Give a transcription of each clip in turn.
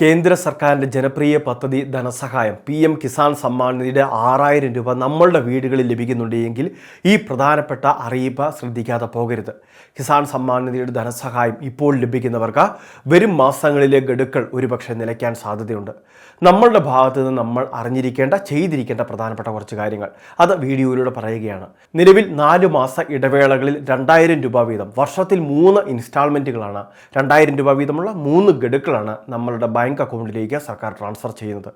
കേന്ദ്ര സർക്കാരിൻ്റെ ജനപ്രിയ പദ്ധതി ധനസഹായം PM കിസാൻ സമ്മാൻ നിധിയുടെ 6000 രൂപ നമ്മളുടെ വീടുകളിൽ ലഭിക്കുന്നുണ്ടെങ്കിൽ ഈ പ്രധാനപ്പെട്ട അറിയിപ്പ് ശ്രദ്ധിക്കാതെ പോകരുത്. കിസാൻ സമ്മാൻ നിധിയുടെ ധനസഹായം ഇപ്പോൾ ലഭിക്കുന്നവർക്ക് വരും മാസങ്ങളിലെ ഗഡുക്കൾ ഒരുപക്ഷെ നിലയ്ക്കാൻ സാധ്യതയുണ്ട്. നമ്മളുടെ ഭാഗത്ത് നിന്ന് നമ്മൾ അറിഞ്ഞിരിക്കേണ്ട ചെയ്തിരിക്കേണ്ട പ്രധാനപ്പെട്ട കുറച്ച് കാര്യങ്ങൾ അത് വീഡിയോയിലൂടെ പറയുകയാണ്. നിലവിൽ 4 മാസ ഇടവേളകളിൽ 2000 രൂപ വീതം വർഷത്തിൽ 3 ഇൻസ്റ്റാൾമെൻറ്റുകളാണ് 2000 രൂപ വീതമുള്ള 3 ഗഡുക്കളാണ് നമ്മളുടെ ബാങ്ക് അക്കൗണ്ടിലേക്ക് സർക്കാർ ട്രാൻസ്ഫർ ചെയ്യുന്നത്.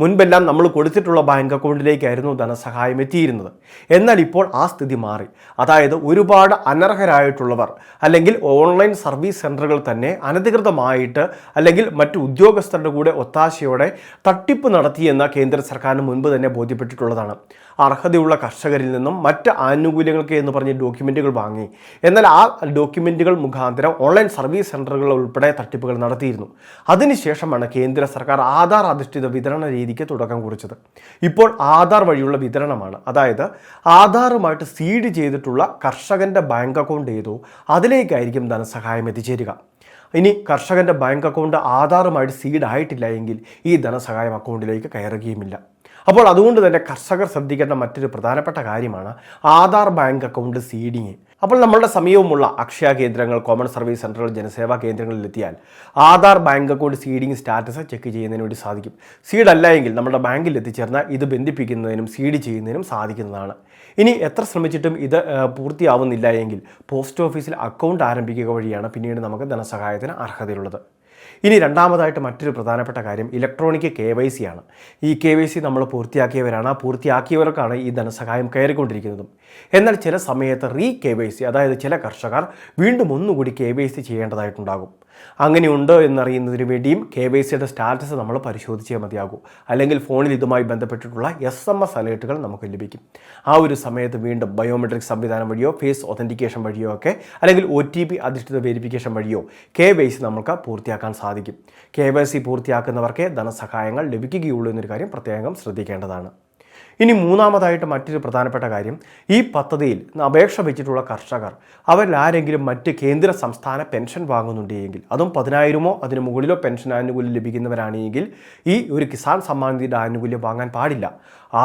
മുൻപെല്ലാം നമ്മൾ കൊടുത്തിട്ടുള്ള ബാങ്ക് അക്കൗണ്ടിലേക്കായിരുന്നു ധനസഹായം എത്തിയിരുന്നത്. എന്നാൽ ഇപ്പോൾ ആ സ്ഥിതി മാറി. അതായത് ഒരുപാട് അനർഹരായിട്ടുള്ളവർ അല്ലെങ്കിൽ ഓൺലൈൻ സർവീസ് സെൻ്ററുകൾ തന്നെ അനധികൃതമായിട്ട് അല്ലെങ്കിൽ മറ്റു ഉദ്യോഗസ്ഥരുടെ കൂടെ ഒത്താശയോടെ തട്ടിപ്പ് നടത്തിയെന്ന കേന്ദ്ര സർക്കാരിന് മുൻപ് തന്നെ ബോധ്യപ്പെട്ടിട്ടുള്ളതാണ്. അർഹതയുള്ള കർഷകരിൽ നിന്നും മറ്റ് ആനുകൂല്യങ്ങൾക്ക് എന്ന് പറഞ്ഞ് ഡോക്യുമെൻറ്റുകൾ വാങ്ങി. എന്നാൽ ആ ഡോക്യുമെൻറ്റുകൾ മുഖാന്തരം ഓൺലൈൻ സർവീസ് സെൻ്ററുകൾ ഉൾപ്പെടെ തട്ടിപ്പുകൾ നടത്തിയിരുന്നു. അതിനുശേഷമാണ് കേന്ദ്ര സർക്കാർ ആധാർ അധിഷ്ഠിത വിതരണ രീതിക്ക് തുടക്കം കുറിച്ചത്. ഇപ്പോൾ ആധാർ വഴിയുള്ള വിതരണമാണ്. അതായത് ആധാറുമായിട്ട് സീഡ് ചെയ്തിട്ടുള്ള കർഷകൻ്റെ ബാങ്ക് അക്കൗണ്ട് ഏതോ അതിലേക്കായിരിക്കും ധനസഹായം എത്തിച്ചേരുക. ഇനി കർഷകൻ്റെ ബാങ്ക് അക്കൗണ്ട് ആധാറുമായിട്ട് സീഡ് ആയിട്ടില്ല എങ്കിൽ ഈ ധനസഹായം അക്കൗണ്ടിലേക്ക് കയറുകയുമില്ല. അപ്പോൾ അതുകൊണ്ട് തന്നെ കർഷകർ ശ്രദ്ധിക്കേണ്ട മറ്റൊരു പ്രധാനപ്പെട്ട കാര്യമാണ് ആധാർ ബാങ്ക് അക്കൗണ്ട് സീഡിങ്. അപ്പോൾ നമ്മളുടെ സമീപമുള്ള അക്ഷയ കേന്ദ്രങ്ങൾ, കോമൺ സർവീസ് സെൻ്ററുകൾ, ജനസേവാ കേന്ദ്രങ്ങളിലെത്തിയാൽ Aadhaar bank account seeding status check ചെയ്യുന്നതിന് വേണ്ടി സാധിക്കും. സീഡ് അല്ല എങ്കിൽ നമ്മുടെ ബാങ്കിൽ എത്തിച്ചേർന്നാൽ ഇത് ബന്ധിപ്പിക്കുന്നതിനും സീഡ് ചെയ്യുന്നതിനും സാധിക്കുന്നതാണ്. ഇനി എത്ര ശ്രമിച്ചിട്ടും ഇത് പൂർത്തിയാവുന്നില്ല എങ്കിൽ പോസ്റ്റ് ഓഫീസിൽ അക്കൗണ്ട് ആരംഭിക്കുക വഴിയാണ് പിന്നീട് നമുക്ക് ധനസഹായത്തിന് അർഹതയുള്ളത്. ഇനി രണ്ടാമതായിട്ട് മറ്റൊരു പ്രധാനപ്പെട്ട കാര്യം ഇലക്ട്രോണിക് KYC ആണ്. ഈ KYC നമ്മൾ പൂർത്തിയാക്കിയവരാണ്. ആ പൂർത്തിയാക്കിയവർക്കാണ് ഈ ധനസഹായം കയറിക്കൊണ്ടിരിക്കുന്നതും. എന്നാൽ ചില സമയത്ത് KYC, അതായത് ചില കർഷകർ വീണ്ടും ഒന്നുകൂടി KYC ചെയ്യേണ്ടതായിട്ടുണ്ടാകും. അങ്ങനെയുണ്ട് എന്നറിയുന്നതിന് വേണ്ടിയും KYCയുടെ സ്റ്റാറ്റസ് നമ്മൾ പരിശോധിച്ചേ മതിയാകൂ. അല്ലെങ്കിൽ ഫോണിൽ ഇതുമായി ബന്ധപ്പെട്ടിട്ടുള്ള SMS അലേർട്ടുകൾ നമുക്ക് ലഭിക്കും. ആ ഒരു സമയത്ത് വീണ്ടും ബയോമെട്രിക് സംവിധാനം വഴിയോ ഫേസ് ഒതൻറ്റിക്കേഷൻ വഴിയോ ഒക്കെ അല്ലെങ്കിൽ OTP അധിഷ്ഠിത വെരിഫിക്കേഷൻ വഴിയോ KYC നമുക്ക് പൂർത്തിയാക്കാൻ സാധിക്കും. KYC പൂർത്തിയാക്കുന്നവർക്ക് ധനസഹായങ്ങൾ ലഭിക്കുകയുള്ളൂ എന്നൊരു കാര്യം പ്രത്യേകം ശ്രദ്ധിക്കേണ്ടതാണ്. ഇനി മൂന്നാമതായിട്ട് മറ്റൊരു പ്രധാനപ്പെട്ട കാര്യം, ഈ പദ്ധതിയിൽ അപേക്ഷ വെച്ചിട്ടുള്ള കർഷകർ അവരിൽ ആരെങ്കിലും മറ്റ് കേന്ദ്ര സംസ്ഥാന പെൻഷൻ വാങ്ങുന്നുണ്ടെങ്കിൽ, അതും 10,000 അതിന് മുകളിലോ പെൻഷൻ ആനുകൂല്യം ലഭിക്കുന്നവരാണെങ്കിൽ ഈ ഒരു കിസാൻ സമ്മാൻ നിധിയുടെ ആനുകൂല്യം വാങ്ങാൻ പാടില്ല.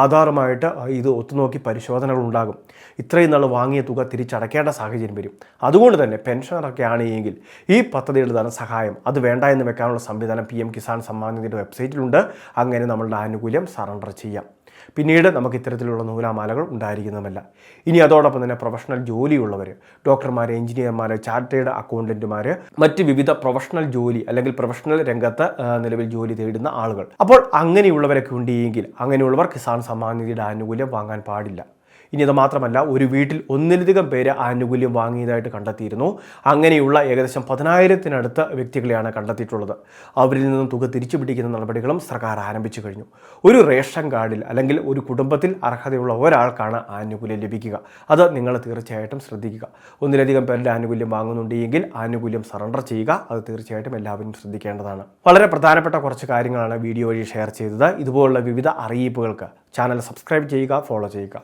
ആധാറുമായിട്ട് ഇത് ഒത്തുനോക്കി പരിശോധനകൾ ഉണ്ടാകും. ഇത്രയും നാൾ വാങ്ങിയ തുക തിരിച്ചടയ്ക്കേണ്ട സാഹചര്യം വരും. അതുകൊണ്ട് തന്നെ പെൻഷനറൊക്കെ ആണെങ്കിൽ ഈ പദ്ധതിയുടെ ധനസഹായം അത് വേണ്ട എന്ന് വെക്കാനുള്ള സംവിധാനം PM കിസാൻ സമ്മാൻ നിധിയുടെ വെബ്സൈറ്റിലുണ്ട്. അങ്ങനെ നമ്മളുടെ ആനുകൂല്യം സറണ്ടർ ചെയ്യാം. പിന്നീട് നമുക്ക് ഇത്തരത്തിലുള്ള നൂലാമാലകൾ ഉണ്ടായിരിക്കുന്നതല്ല. ഇനി അതോടൊപ്പം തന്നെ പ്രൊഫഷണൽ ജോലിയുള്ളവർ, ഡോക്ടർമാർ, എഞ്ചിനീയർമാർ, ചാർട്ടേഡ് അക്കൗണ്ടന്റുമാർ, മറ്റ് വിവിധ പ്രൊഫഷണൽ ജോലി അല്ലെങ്കിൽ പ്രൊഫഷണൽ രംഗത്ത് നിലവിൽ ജോലി തേടുന്ന ആളുകൾ, അപ്പോൾ അങ്ങനെയുള്ളവരൊക്കെ ഉണ്ടെങ്കിൽ അങ്ങനെയുള്ളവർ കിസാൻ സമ്മാൻ നിധിയുടെ ആനുകൂല്യം വാങ്ങാൻ പാടില്ല. ഇനി അത് മാത്രമല്ല, ഒരു വീട്ടിൽ ഒന്നിലധികം പേര് ആനുകൂല്യം വാങ്ങിയതായിട്ട് കണ്ടെത്തിയിരുന്നു. അങ്ങനെയുള്ള ഏകദേശം 10,000-നടുത്ത് വ്യക്തികളെയാണ് കണ്ടെത്തിയിട്ടുള്ളത്. അവരിൽ നിന്നും തുക തിരിച്ചു പിടിക്കുന്ന നടപടികളും സർക്കാർ ആരംഭിച്ചു കഴിഞ്ഞു. ഒരു റേഷൻ കാർഡിൽ അല്ലെങ്കിൽ ഒരു കുടുംബത്തിൽ അർഹതയുള്ള ഒരാൾക്കാണ് ആനുകൂല്യം ലഭിക്കുക. അത് നിങ്ങൾ തീർച്ചയായിട്ടും ശ്രദ്ധിക്കുക. ഒന്നിലധികം പേരുടെ ആനുകൂല്യം വാങ്ങുന്നുണ്ടെങ്കിൽ ആനുകൂല്യം സറണ്ടർ ചെയ്യുക. അത് തീർച്ചയായിട്ടും എല്ലാവരും ശ്രദ്ധിക്കേണ്ടതാണ്. വളരെ പ്രധാനപ്പെട്ട കുറച്ച് കാര്യങ്ങളാണ് വീഡിയോ വഴി ഷെയർ ചെയ്തത്. ഇതുപോലുള്ള വിവിധ അറിയിപ്പുകൾക്ക് ചാനൽ സബ്സ്ക്രൈബ് ചെയ്യുക, ഫോളോ ചെയ്യുക.